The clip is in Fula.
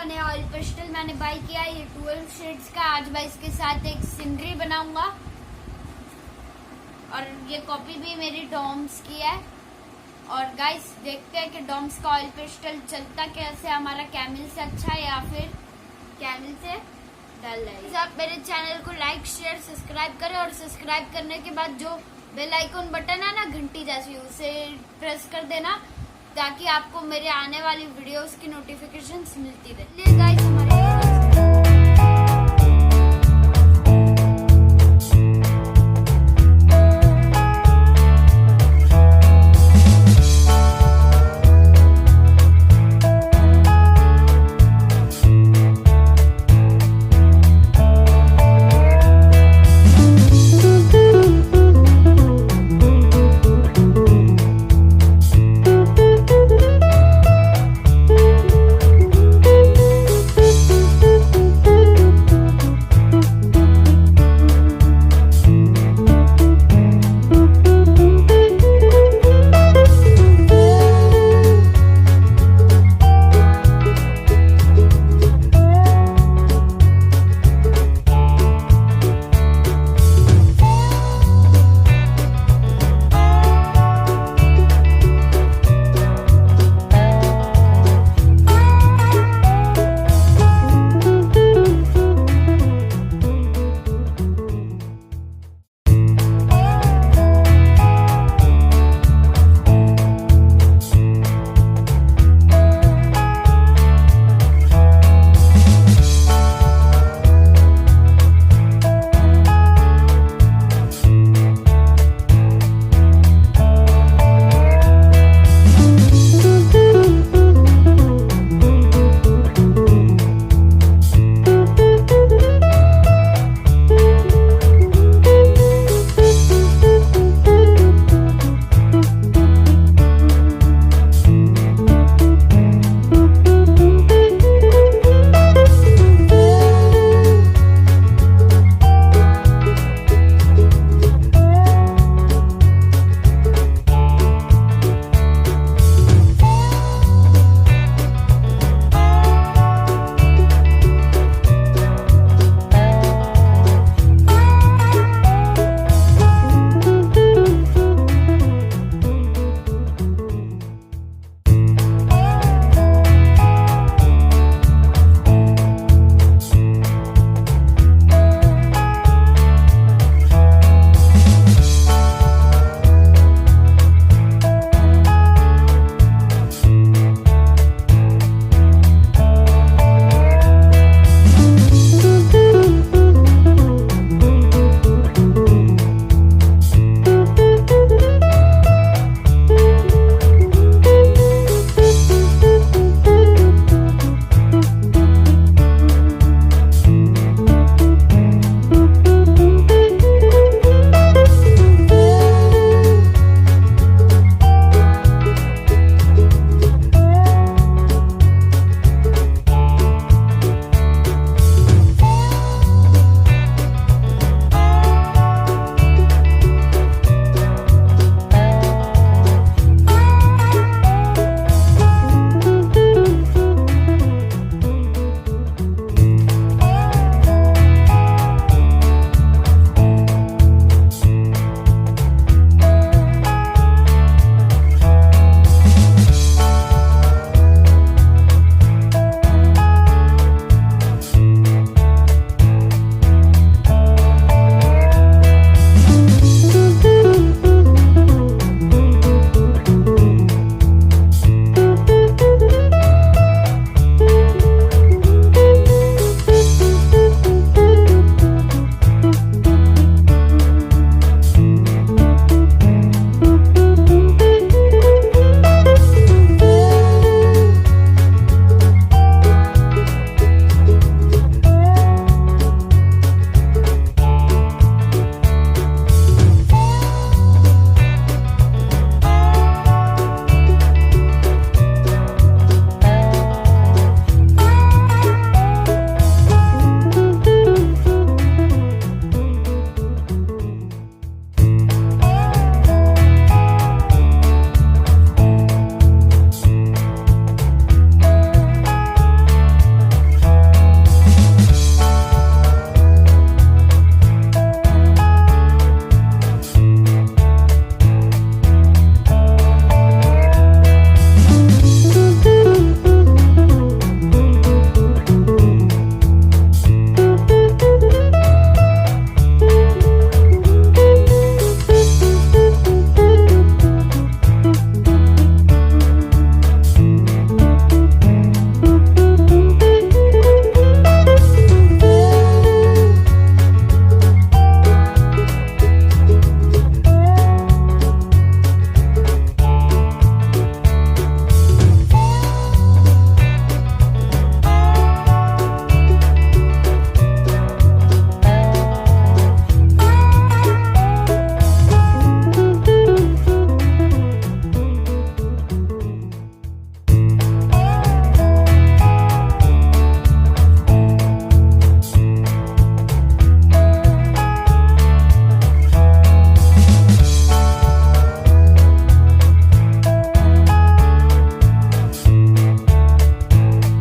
नया oil pastel मैंने बाय किया है, ये 12 शेड्स का। आज मैं इसके साथ एक सीनरी बनाऊंगा और ये कॉपी भी मेरी डॉम्स की है। और गाइस देखते हैं कि डॉम्स का ऑयल पेस्टल चलता कैसे, हमारा कैमिल से अच्छा है या फिर कैमिल से डल है। आप मेरे चैनल को लाइक शेयर सब्सक्राइब करें और सब्सक्राइब करने के बाद जो बेल आइकन बटन है ना घंटी जैसी, उसे प्रेस कर देना ताकि आपको मेरे आने वाली वीडियोस की नोटिफिकेशंस मिलती रहे।